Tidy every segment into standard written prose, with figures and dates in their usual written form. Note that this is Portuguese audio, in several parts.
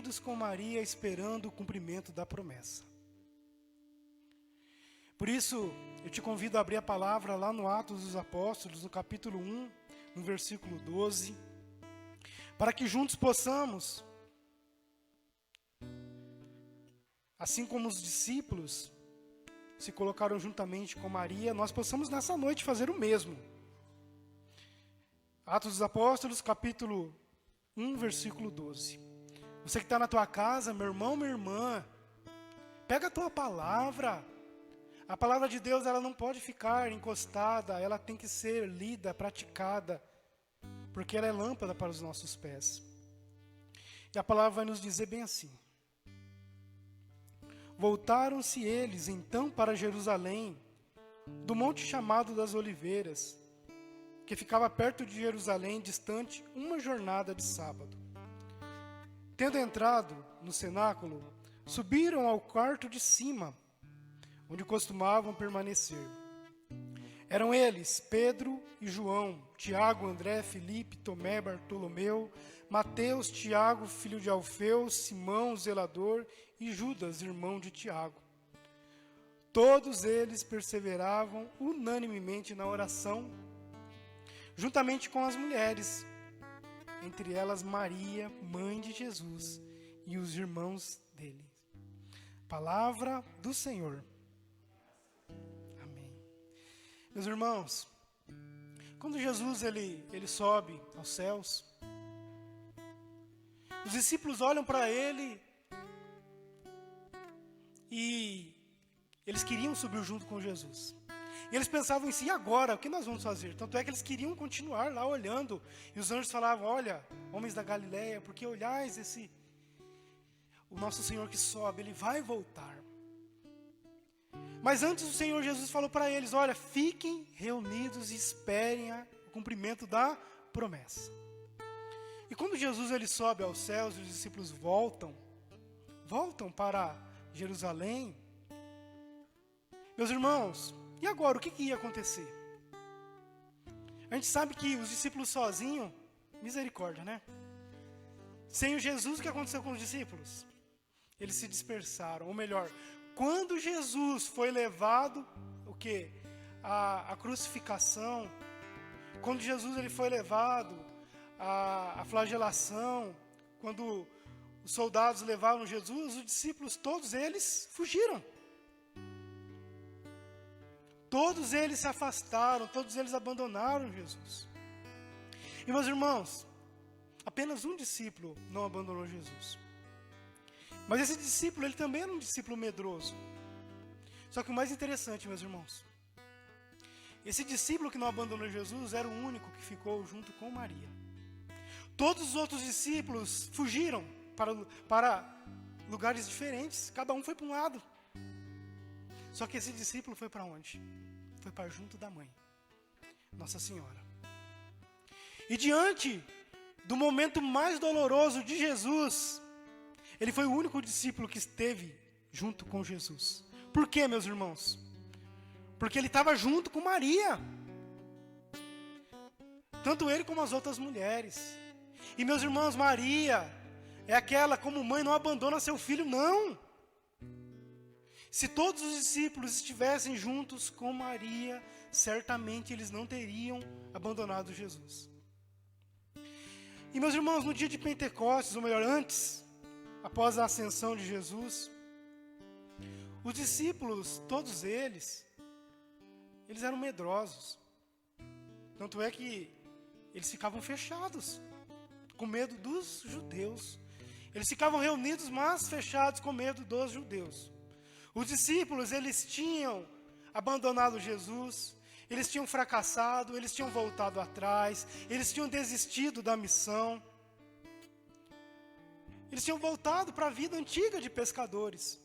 reunidos com Maria, esperando o cumprimento da promessa. Por isso, eu te convido a abrir a palavra lá no Atos dos Apóstolos, no capítulo 1, no versículo 12, para que juntos possamos, assim como os discípulos se colocaram juntamente com Maria, nós possamos nessa noite fazer o mesmo. Atos dos Apóstolos, capítulo 1, versículo 12. Você que está na tua casa, meu irmão, minha irmã, pega a tua palavra. A palavra de Deus, ela não pode ficar encostada, ela tem que ser lida, praticada, porque ela é lâmpada para os nossos pés. E a palavra vai nos dizer bem assim: voltaram-se eles então para Jerusalém, do monte chamado das Oliveiras, que ficava perto de Jerusalém, distante uma jornada de sábado. Tendo entrado no cenáculo, subiram ao quarto de cima, onde costumavam permanecer. Eram eles Pedro e João, Tiago, André, Filipe, Tomé, Bartolomeu, Mateus, Tiago, filho de Alfeu, Simão, zelador, e Judas, irmão de Tiago. Todos eles perseveravam unanimemente na oração, juntamente com as mulheres, entre elas Maria, mãe de Jesus, e os irmãos dele. Palavra do Senhor. Amém. Meus irmãos, quando Jesus ele sobe aos céus, os discípulos olham para ele e eles queriam subir junto com Jesus. E eles pensavam em si, e agora, o que nós vamos fazer? Tanto é que eles queriam continuar lá olhando. E os anjos falavam, olha, homens da Galileia, porque olhais o nosso Senhor que sobe, ele vai voltar. Mas antes o Senhor Jesus falou para eles, olha, fiquem reunidos e esperem o cumprimento da promessa. E quando Jesus ele sobe aos céus e os discípulos voltam para Jerusalém, meus irmãos, e agora, o que ia acontecer? A gente sabe que os discípulos sozinhos, misericórdia, né? Sem o Jesus, o que aconteceu com os discípulos? Eles se dispersaram, ou melhor, quando Jesus foi levado, o quê? A crucificação, quando Jesus ele foi levado a flagelação, quando os soldados levaram Jesus, os discípulos, todos eles fugiram. Todos eles se afastaram, todos eles abandonaram Jesus. E meus irmãos, apenas um discípulo não abandonou Jesus. Mas esse discípulo, ele também era um discípulo medroso. Só que o mais interessante, meus irmãos, esse discípulo que não abandonou Jesus era o único que ficou junto com Maria. Todos os outros discípulos fugiram para lugares diferentes, cada um foi para um lado. Só que esse discípulo foi para onde? Foi para junto da mãe, Nossa Senhora. E diante do momento mais doloroso de Jesus, ele foi o único discípulo que esteve junto com Jesus. Por quê, meus irmãos? Porque ele estava junto com Maria. Tanto ele como as outras mulheres. E meus irmãos, Maria é aquela como mãe não abandona seu filho, não. Se todos os discípulos estivessem juntos com Maria, certamente eles não teriam abandonado Jesus. E meus irmãos, no dia de Pentecostes, ou melhor, antes, após a ascensão de Jesus, os discípulos, todos eles eram medrosos. Tanto é que eles ficavam fechados, com medo dos judeus. Eles ficavam reunidos, mas fechados com medo dos judeus. Os discípulos, eles tinham abandonado Jesus, eles tinham fracassado, eles tinham voltado atrás, eles tinham desistido da missão. Eles tinham voltado para a vida antiga de pescadores.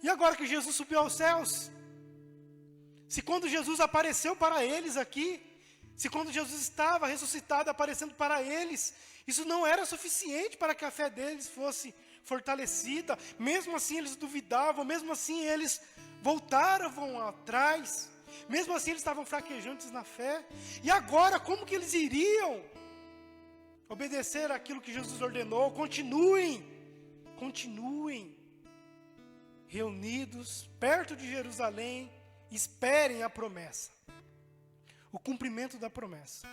E agora que Jesus subiu aos céus, se quando Jesus apareceu para eles aqui, se quando Jesus estava ressuscitado aparecendo para eles, isso não era suficiente para que a fé deles fosse fortalecida, mesmo assim eles duvidavam, mesmo assim eles voltaram atrás, mesmo assim eles estavam fraquejantes na fé. E agora, como que eles iriam obedecer aquilo que Jesus ordenou. Continuem reunidos perto de Jerusalém, esperem a promessa, o cumprimento da promessa.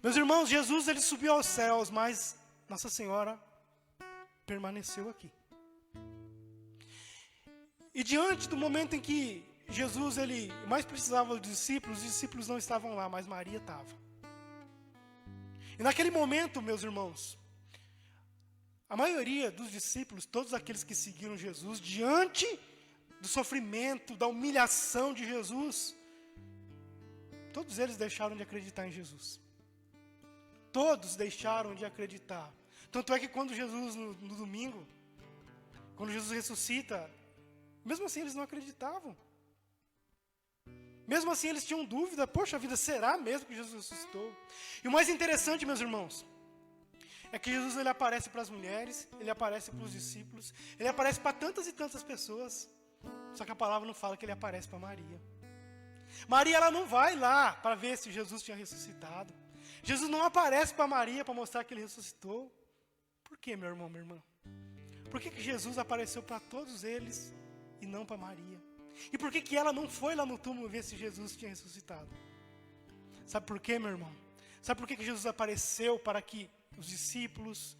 Meus irmãos, Jesus ele subiu aos céus, mas Nossa Senhora permaneceu aqui. E diante do momento em que Jesus ele mais precisava dos discípulos, os discípulos não estavam lá, mas Maria estava. E naquele momento, meus irmãos, a maioria dos discípulos, todos aqueles que seguiram Jesus, diante do sofrimento, da humilhação de Jesus, todos eles deixaram de acreditar em Jesus. Todos deixaram de acreditar. Tanto é que quando Jesus, no domingo, quando Jesus ressuscita, mesmo assim eles não acreditavam. Mesmo assim eles tinham dúvida, poxa vida, será mesmo que Jesus ressuscitou? E o mais interessante, meus irmãos, é que Jesus ele aparece para as mulheres, ele aparece para os discípulos, ele aparece para tantas e tantas pessoas, só que a palavra não fala que ele aparece para Maria. Maria ela não vai lá para ver se Jesus tinha ressuscitado. Jesus não aparece para Maria para mostrar que ele ressuscitou. Por que, meu irmão, minha irmã? Por que Jesus apareceu para todos eles e não para Maria? E por que ela não foi lá no túmulo ver se Jesus tinha ressuscitado? Sabe por quê, meu irmão? Sabe por que Jesus apareceu para que os discípulos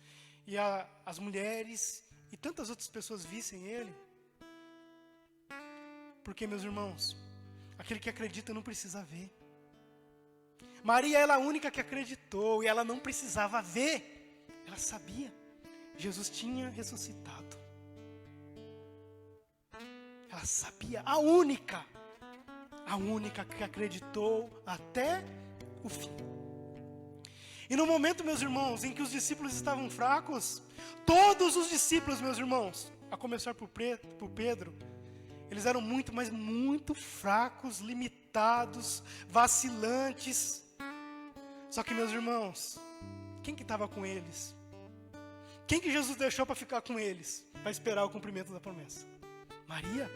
e as mulheres e tantas outras pessoas vissem ele? Porque, meus irmãos, aquele que acredita não precisa ver. Maria ela é a única que acreditou e ela não precisava ver. Ela sabia. Jesus tinha ressuscitado. Ela sabia. A única que acreditou até o fim. E no momento, meus irmãos, em que os discípulos estavam fracos, todos os discípulos, meus irmãos, a começar por Pedro, eles eram muito, mas muito fracos, limitados, vacilantes. Só que, meus irmãos, quem que estava com eles? Quem que Jesus deixou para ficar com eles? Para esperar o cumprimento da promessa? Maria.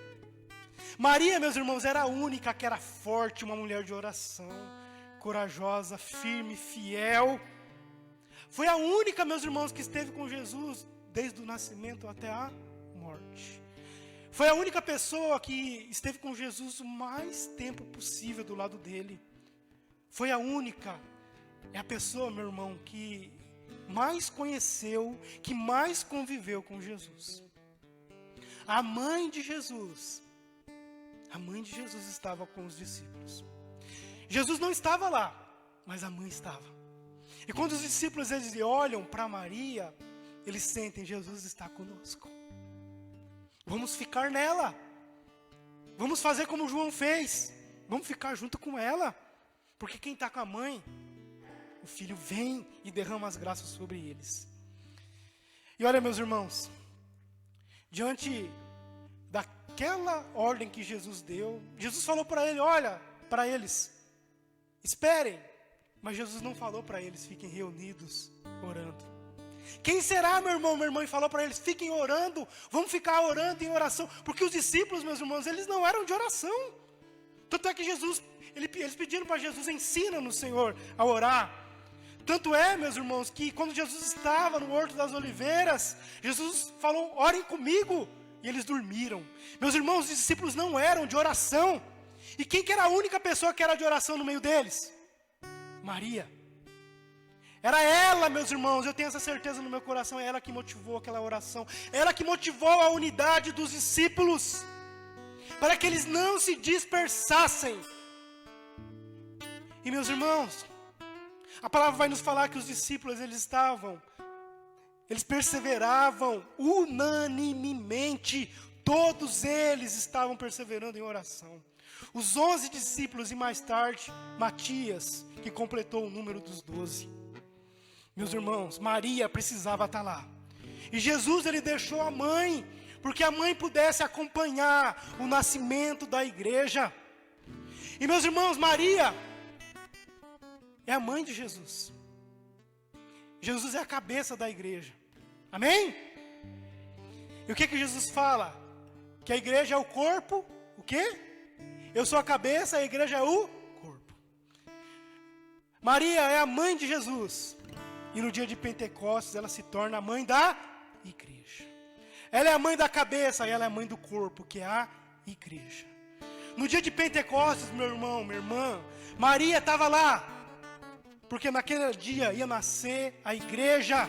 Maria, meus irmãos, era a única que era forte, uma mulher de oração, corajosa, firme, fiel. Foi a única, meus irmãos, que esteve com Jesus desde o nascimento até a morte. Foi a única pessoa que esteve com Jesus o mais tempo possível do lado dele. Foi a única, é a pessoa, meu irmão, que mais conheceu, que mais conviveu com Jesus. A mãe de Jesus estava com os discípulos. Jesus não estava lá, mas a mãe estava. E quando os discípulos eles olham para Maria, eles sentem, Jesus está conosco. Vamos ficar nela. Vamos fazer como João fez. Vamos ficar junto com ela. Porque quem está com a mãe, o filho vem e derrama as graças sobre eles. E olha, meus irmãos, diante daquela ordem que Jesus deu, Jesus falou para ele, olha, para eles, esperem. Mas Jesus não falou para eles, fiquem reunidos, orando. Quem será, meu irmão, minha irmã? E falou para eles, fiquem orando, vamos ficar orando em oração. Porque os discípulos, meus irmãos, eles não eram de oração. Tanto é que eles pediram para Jesus, ensina-nos, Senhor, a orar. Tanto é, meus irmãos, que quando Jesus estava no Horto das Oliveiras, Jesus falou, orem comigo, e eles dormiram. Meus irmãos, os discípulos não eram de oração. E quem que era a única pessoa que era de oração no meio deles? Maria. Era ela, meus irmãos, eu tenho essa certeza no meu coração, é ela que motivou aquela oração, ela que motivou a unidade dos discípulos, para que eles não se dispersassem. E meus irmãos, a palavra vai nos falar que os discípulos, eles perseveravam unanimemente, todos eles estavam perseverando em oração. Os 11 discípulos e mais tarde, Matias, que completou o número dos 12. Meus irmãos, Maria precisava estar lá. E Jesus, ele deixou a mãe, porque a mãe pudesse acompanhar o nascimento da igreja. E meus irmãos, Maria é a mãe de Jesus. Jesus é a cabeça da igreja. Amém? E o que Jesus fala? Que a igreja é o corpo, o quê? Eu sou a cabeça, a igreja é o corpo. Maria é a mãe de Jesus. E no dia de Pentecostes ela se torna a mãe da igreja. Ela é a mãe da cabeça e ela é a mãe do corpo, que é a igreja. No dia de Pentecostes, meu irmão, minha irmã, Maria estava lá, porque naquele dia ia nascer a igreja.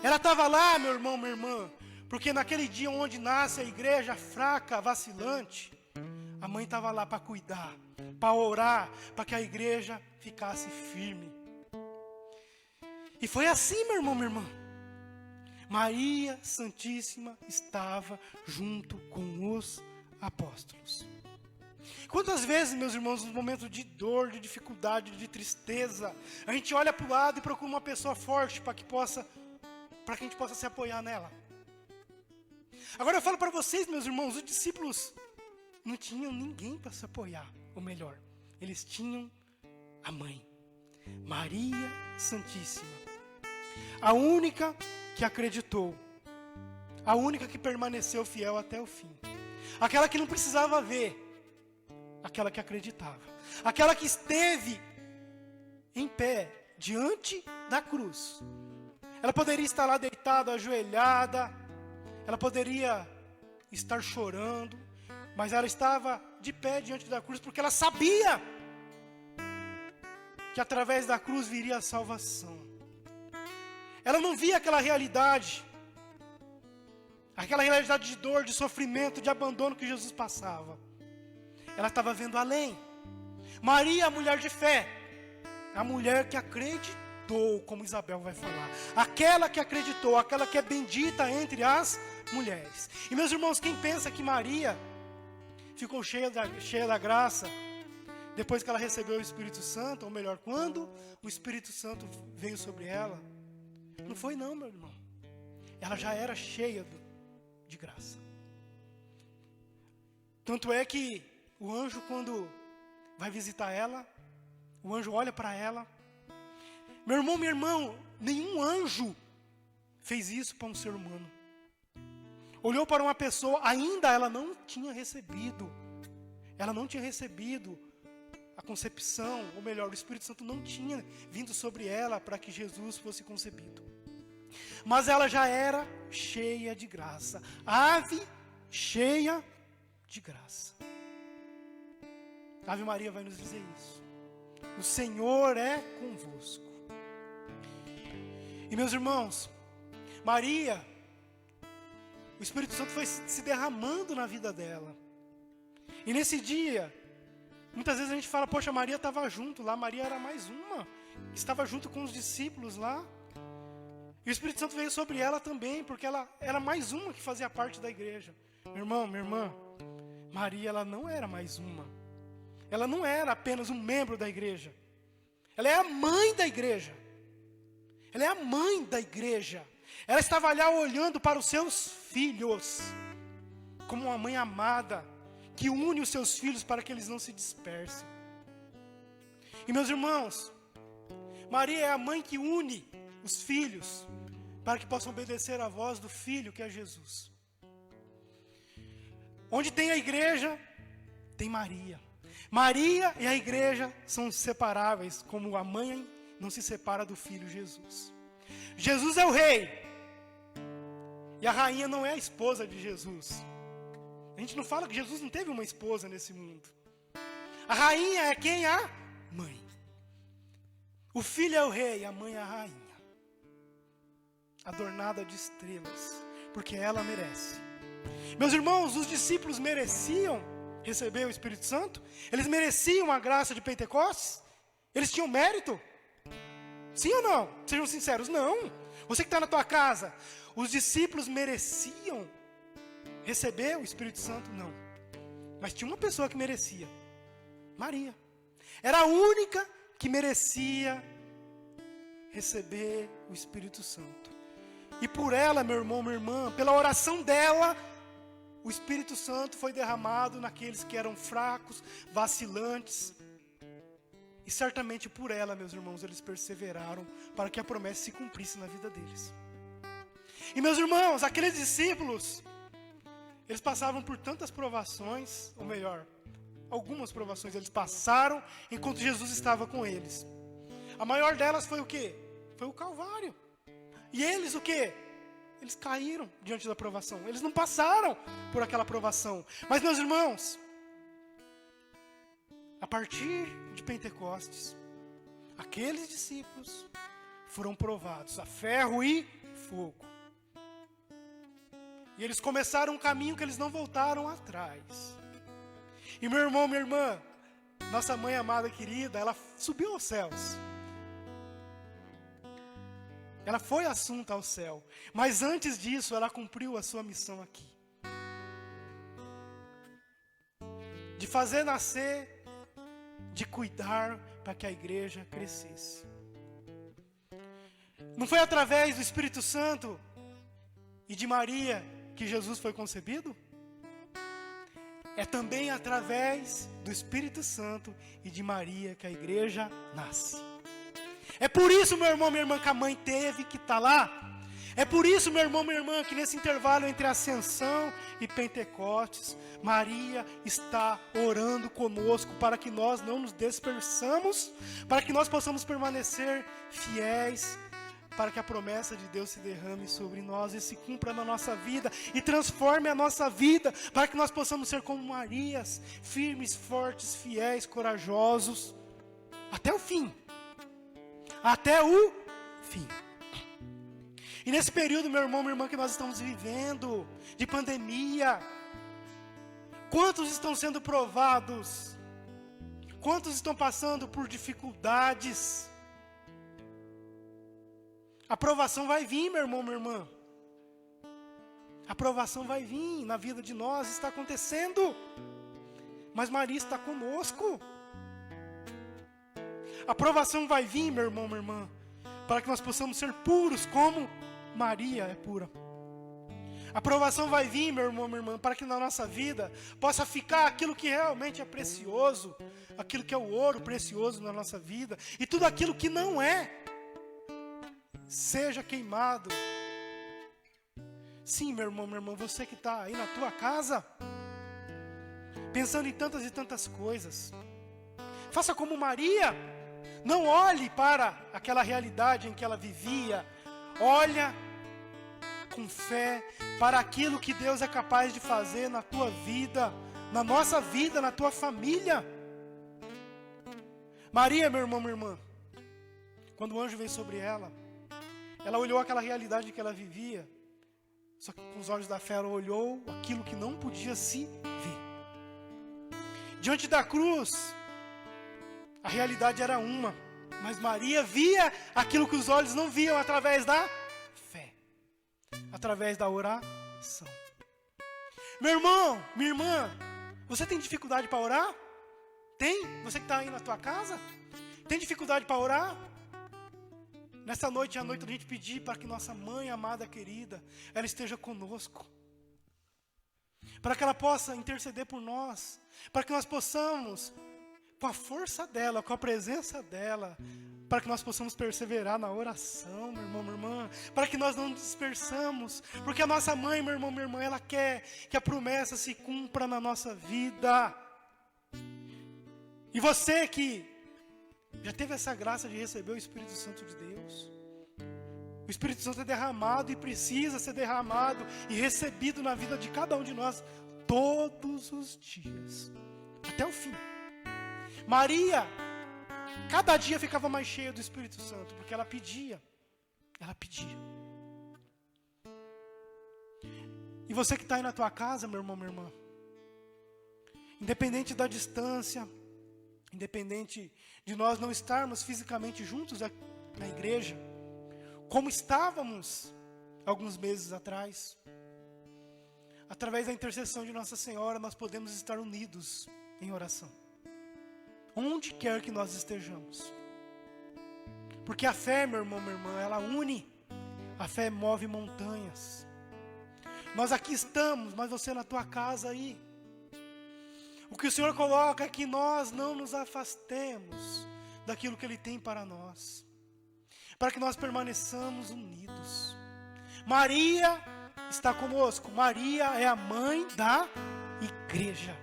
Ela estava lá, meu irmão, minha irmã, porque naquele dia onde nasce a igreja fraca, vacilante, a mãe estava lá para cuidar, para orar, para que a igreja ficasse firme. E foi assim, meu irmão, minha irmã. Maria Santíssima estava junto com os apóstolos. Quantas vezes, meus irmãos, nos momentos de dor, de dificuldade, de tristeza, a gente olha para o lado e procura uma pessoa forte para que a gente possa se apoiar nela. Agora eu falo para vocês, meus irmãos, os discípulos não tinham ninguém para se apoiar, ou melhor, eles tinham a mãe, Maria Santíssima, a única que acreditou, a única que permaneceu fiel até o fim, aquela que não precisava ver, aquela que acreditava, aquela que esteve em pé diante da cruz. Ela poderia estar lá deitada, ajoelhada, ela poderia estar chorando, mas ela estava de pé diante da cruz porque ela sabia que através da cruz viria a salvação. Ela não via aquela realidade de dor, de sofrimento, de abandono que Jesus passava. Ela estava vendo além. Maria, a mulher de fé, a mulher que acreditou, como Isabel vai falar, aquela que acreditou, aquela que é bendita entre as mulheres. E meus irmãos, quem pensa que Maria ficou cheia da graça depois que ela recebeu o Espírito Santo, ou melhor, quando o Espírito Santo veio sobre ela, não foi não, meu irmão. Ela já era cheia de graça. Tanto é que o anjo, quando vai visitar ela, o anjo olha para ela. Meu irmão, minha irmã, nenhum anjo fez isso para um ser humano. Olhou para uma pessoa, ainda ela não tinha recebido a concepção, ou melhor, o Espírito Santo não tinha vindo sobre ela para que Jesus fosse concebido. Mas ela já era cheia de graça, ave cheia de graça. A Ave Maria vai nos dizer isso. O Senhor é convosco. E meus irmãos, Maria, o Espírito Santo foi se derramando na vida dela. E nesse dia, muitas vezes a gente fala, poxa, Maria estava junto lá, Maria era mais uma, estava junto com os discípulos lá. E o Espírito Santo veio sobre ela também, porque ela era mais uma que fazia parte da igreja. Meu irmão, minha irmã, Maria, ela não era mais uma. Ela não era apenas um membro da igreja. Ela é a mãe da igreja. Ela é a mãe da igreja. Ela estava ali olhando para os seus filhos, como uma mãe amada, que une os seus filhos para que eles não se dispersem. E meus irmãos, Maria é a mãe que une os filhos, para que possam obedecer à voz do Filho, que é Jesus. Onde tem a igreja, tem Maria. Maria e a igreja são inseparáveis, como a mãe não se separa do Filho Jesus. Jesus é o rei, e a rainha não é a esposa de Jesus. A gente não fala que Jesus não teve uma esposa nesse mundo. A rainha é quem? A mãe. O filho é o rei, a mãe é a rainha. Adornada de estrelas, porque ela merece. Meus irmãos, os discípulos mereciam receber o Espírito Santo? Eles mereciam a graça de Pentecostes? Eles tinham mérito? Sim ou não? Sejam sinceros, não. Você que está na tua casa, os discípulos mereciam receber o Espírito Santo? Não. Mas tinha uma pessoa que merecia, Maria. Era a única que merecia receber o Espírito Santo. E por ela, meu irmão, minha irmã, pela oração dela, o Espírito Santo foi derramado naqueles que eram fracos, vacilantes. E certamente por ela, meus irmãos, eles perseveraram para que a promessa se cumprisse na vida deles. E meus irmãos, aqueles discípulos, eles passavam por tantas provações, ou melhor, algumas provações eles passaram enquanto Jesus estava com eles. A maior delas foi o quê? Foi o Calvário. E eles o quê? Eles caíram diante da provação. Eles não passaram por aquela provação. Mas, meus irmãos, a partir de Pentecostes, aqueles discípulos foram provados a ferro e fogo. E eles começaram um caminho que eles não voltaram atrás. E meu irmão, minha irmã, nossa mãe amada querida, ela subiu aos céus. Ela foi assunta ao céu. Mas antes disso, ela cumpriu a sua missão aqui. De fazer nascer, de cuidar para que a igreja crescesse. Não foi através do Espírito Santo e de Maria que Jesus foi concebido? É também através do Espírito Santo e de Maria que a igreja nasce. É por isso, meu irmão, minha irmã, que a mãe teve que estar lá. É por isso, meu irmão, minha irmã, que nesse intervalo entre Ascensão e Pentecostes, Maria está orando conosco para que nós não nos dispersamos, para que nós possamos permanecer fiéis, para que a promessa de Deus se derrame sobre nós e se cumpra na nossa vida e transforme a nossa vida, para que nós possamos ser como Marias, firmes, fortes, fiéis, corajosos, até o fim. Até o fim. E nesse período, meu irmão, minha irmã, que nós estamos vivendo, de pandemia, quantos estão sendo provados? Quantos estão passando por dificuldades? A provação vai vir, meu irmão, minha irmã. A provação vai vir na vida de nós, está acontecendo. Mas Maria está conosco. A provação vai vir, meu irmão, minha irmã, para que nós possamos ser puros como Maria é pura. A provação vai vir, meu irmão, minha irmã, para que na nossa vida possa ficar aquilo que realmente é precioso, aquilo que é o ouro precioso na nossa vida, e tudo aquilo que não é, seja queimado. Sim, meu irmão, minha irmã, você que está aí na tua casa, pensando em tantas e tantas coisas, faça como Maria. Não olhe para aquela realidade em que ela vivia. Olha com fé para aquilo que Deus é capaz de fazer na tua vida, na nossa vida, na tua família. Maria, meu irmão, minha irmã, quando o anjo veio sobre ela, ela olhou aquela realidade que ela vivia, só que com os olhos da fé ela olhou aquilo que não podia se ver. Diante da cruz, a realidade era uma, mas Maria via aquilo que os olhos não viam através da fé, através da oração. Meu irmão, minha irmã, você tem dificuldade para orar? Tem? Você que está aí na tua casa? Tem dificuldade para orar? Nessa noite é a noite da gente pedir para que nossa mãe amada, querida, ela esteja conosco. Para que ela possa interceder por nós, para que nós possamos, com a força dela, com a presença dela, para que nós possamos perseverar na oração, meu irmão, minha irmã, para que nós não nos dispersamos, porque a nossa mãe, meu irmão, minha irmã, ela quer que a promessa se cumpra na nossa vida. E você que já teve essa graça de receber o Espírito Santo de Deus, o Espírito Santo é derramado e precisa ser derramado e recebido na vida de cada um de nós todos os dias, até o fim. Maria, cada dia ficava mais cheia do Espírito Santo, porque ela pedia. Ela pedia. E você que está aí na tua casa, meu irmão, minha irmã, independente da distância, independente de nós não estarmos fisicamente juntos na igreja, como estávamos alguns meses atrás, através da intercessão de Nossa Senhora, nós podemos estar unidos em oração. Onde quer que nós estejamos. Porque a fé, meu irmão, minha irmã, ela une. A fé move montanhas. Nós aqui estamos, mas você na tua casa aí. O que o Senhor coloca é que nós não nos afastemos daquilo que Ele tem para nós. Para que nós permaneçamos unidos. Maria está conosco. Maria é a mãe da igreja.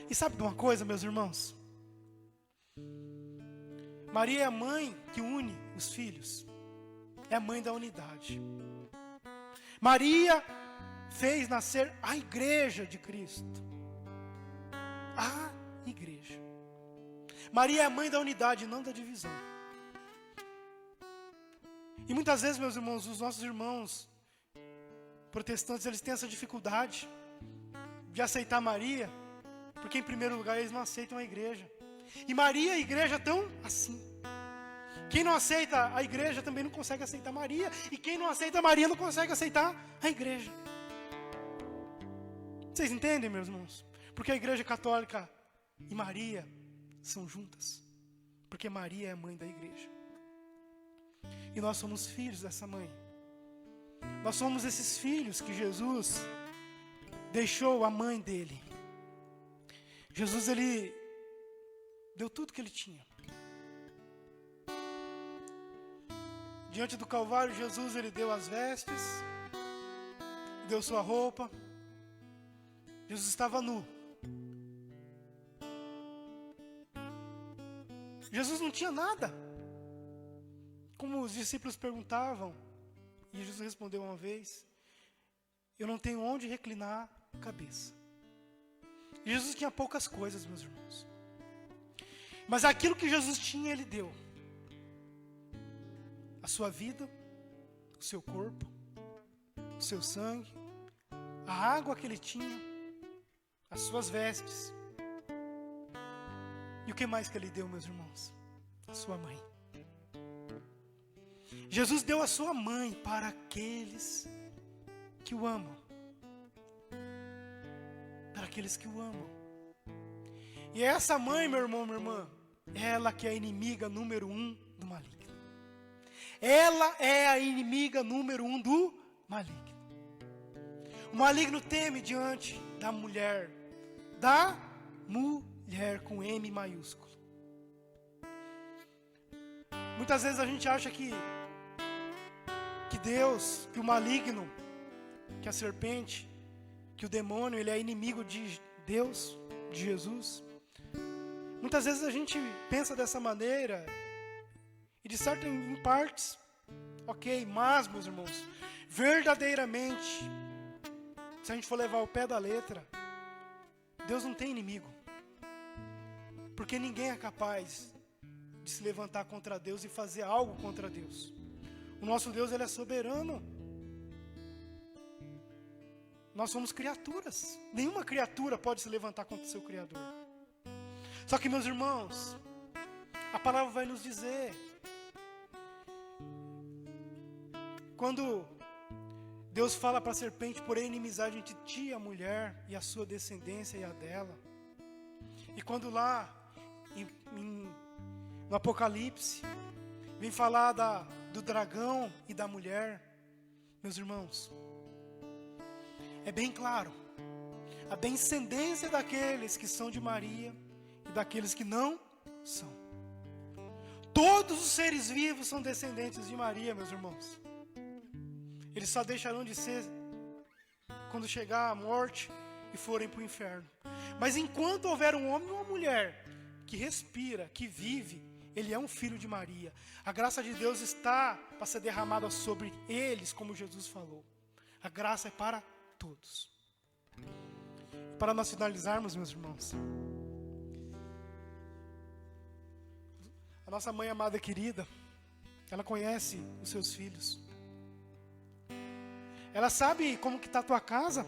E sabe de uma coisa, meus irmãos? Maria é a mãe que une os filhos. É a mãe da unidade. Maria fez nascer a igreja de Cristo. A igreja. Maria é a mãe da unidade, não da divisão. E muitas vezes, meus irmãos, os nossos irmãos protestantes, eles têm essa dificuldade de aceitar Maria, porque em primeiro lugar eles não aceitam a igreja. E Maria e a igreja estão assim. Quem não aceita a igreja também não consegue aceitar Maria. E quem não aceita Maria não consegue aceitar a igreja. Vocês entendem, meus irmãos? Porque a igreja católica e Maria são juntas. Porque Maria é a mãe da igreja. E nós somos filhos dessa mãe. Nós somos esses filhos que Jesus deixou a mãe dele. Jesus, ele deu tudo que ele tinha. Diante do Calvário, Jesus, ele deu as vestes, deu sua roupa. Jesus estava nu. Jesus não tinha nada. Como os discípulos perguntavam, e Jesus respondeu uma vez: eu não tenho onde reclinar a cabeça. E Jesus tinha poucas coisas, meus irmãos. Mas aquilo que Jesus tinha, ele deu. A sua vida, o seu corpo, o seu sangue, a água que ele tinha, as suas vestes. E o que mais que ele deu, meus irmãos? A sua mãe. Jesus deu a sua mãe para aqueles que o amam. Para aqueles que o amam. E essa mãe, meu irmão, minha irmã, ela que é a inimiga número 1 do maligno. Ela é a inimiga número 1 do maligno. O maligno teme diante da mulher. Da mulher com M maiúsculo. Muitas vezes a gente acha que Deus, que o maligno, que a serpente, que o demônio, ele é inimigo de Deus, de Jesus. Muitas vezes a gente pensa dessa maneira, e de certo em partes, ok, mas, meus irmãos, verdadeiramente, se a gente for levar o pé da letra, Deus não tem inimigo. Porque ninguém é capaz de se levantar contra Deus e fazer algo contra Deus. O nosso Deus, ele é soberano. Nós somos criaturas. Nenhuma criatura pode se levantar contra o seu Criador. Só que, meus irmãos, a palavra vai nos dizer, quando Deus fala para a serpente: porém inimizade entre ti e a mulher, e a sua descendência e a dela. E quando lá no Apocalipse vem falar do dragão e da mulher, meus irmãos, é bem claro, a descendência daqueles que são de Maria e daqueles que não são. Todos os seres vivos são descendentes de Maria, meus irmãos. Eles só deixarão de ser quando chegar a morte e forem para o inferno. Mas enquanto houver um homem e uma mulher que respira, que vive, ele é um filho de Maria. A graça de Deus está para ser derramada sobre eles, como Jesus falou. A graça é para todos. Para nós finalizarmos, meus irmãos, a nossa mãe amada e querida, ela conhece os seus filhos. Ela sabe como que está a tua casa.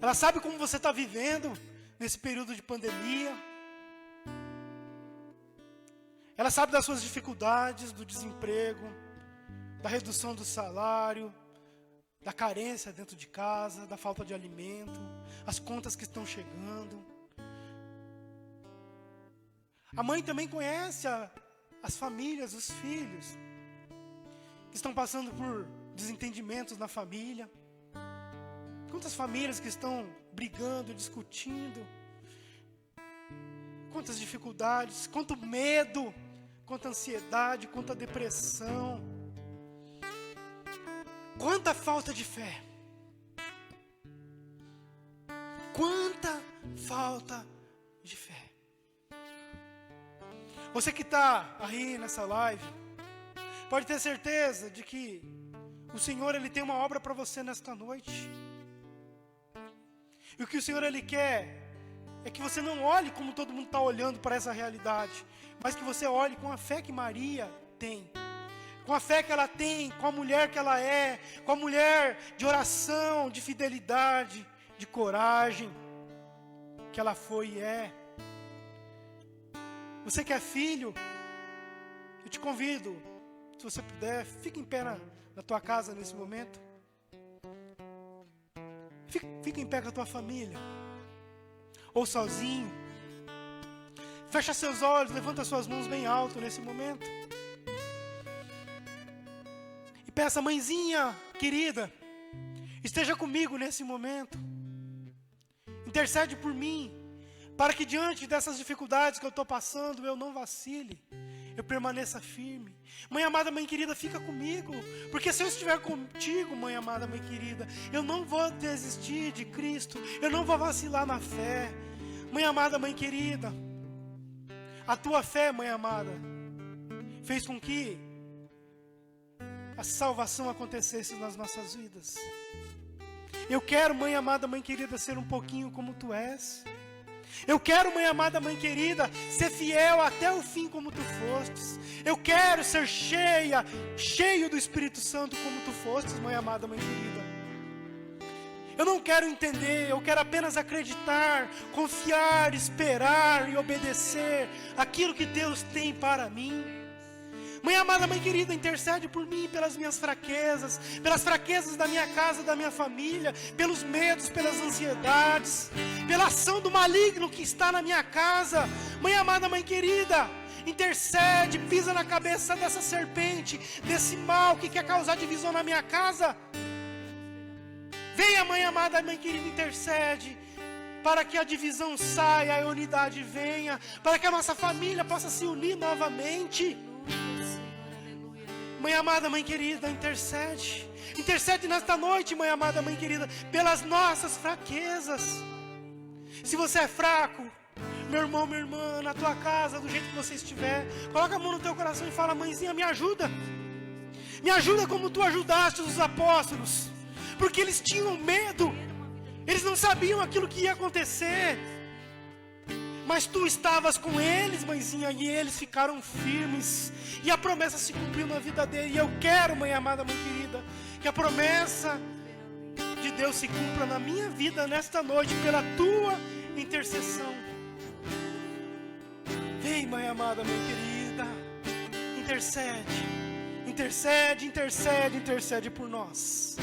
Ela sabe como você está vivendo nesse período de pandemia. Ela sabe das suas dificuldades, do desemprego, da redução do salário, da carência dentro de casa, da falta de alimento, as contas que estão chegando. A mãe também conhece as famílias, os filhos, que estão passando por desentendimentos na família. Quantas famílias que estão brigando, discutindo. Quantas dificuldades, quanto medo, quanta ansiedade, quanta depressão. Quanta falta de fé. Quanta falta de fé. Você que está aí nessa live, pode ter certeza de que o Senhor, Ele tem uma obra para você nesta noite. E o que o Senhor, Ele quer é que você não olhe como todo mundo está olhando para essa realidade, mas que você olhe com a fé que Maria tem, com a fé que ela tem, com a mulher que ela é, com a mulher de oração, de fidelidade, de coragem, que ela foi e é. Você que é filho, eu te convido, se você puder, fique em pé na tua casa nesse momento. Fica em pé com a tua família, ou sozinho. Fecha seus olhos, levanta suas mãos bem alto nesse momento. E peça, mãezinha querida, esteja comigo nesse momento. Intercede por mim, para que diante dessas dificuldades que eu estou passando, eu não vacile, eu permaneça firme. Mãe amada, mãe querida, fica comigo, porque se eu estiver contigo, mãe amada, mãe querida, eu não vou desistir de Cristo, eu não vou vacilar na fé. Mãe amada, mãe querida, a tua fé, mãe amada, fez com que a salvação acontecesse nas nossas vidas. Eu quero, mãe amada, mãe querida, ser um pouquinho como tu és. Eu quero, mãe amada, mãe querida, ser fiel até o fim como tu fostes. Eu quero ser cheio do Espírito Santo como tu fostes, mãe amada, mãe querida. Eu não quero entender, eu quero apenas acreditar, confiar, esperar e obedecer aquilo que Deus tem para mim. Mãe amada, mãe querida, intercede por mim, pelas minhas fraquezas, pelas fraquezas da minha casa, da minha família, pelos medos, pelas ansiedades, pela ação do maligno que está na minha casa. Mãe amada, mãe querida, intercede, pisa na cabeça dessa serpente, desse mal que quer causar divisão na minha casa. Venha, mãe amada, mãe querida, intercede, para que a divisão saia, a unidade venha, para que a nossa família possa se unir novamente. Mãe amada, mãe querida, intercede. Intercede nesta noite, mãe amada, mãe querida, pelas nossas fraquezas. Se você é fraco, meu irmão, minha irmã, na tua casa, do jeito que você estiver, coloca a mão no teu coração e fala, mãezinha, me ajuda. Me ajuda como tu ajudaste os apóstolos. Porque eles tinham medo. Eles não sabiam aquilo que ia acontecer. Mas tu estavas com eles, mãezinha, e eles ficaram firmes. E a promessa se cumpriu na vida dele. E eu quero, mãe amada, mãe querida, que a promessa de Deus se cumpra na minha vida nesta noite, pela tua intercessão. Vem, mãe amada, mãe querida, intercede, intercede, intercede, intercede por nós.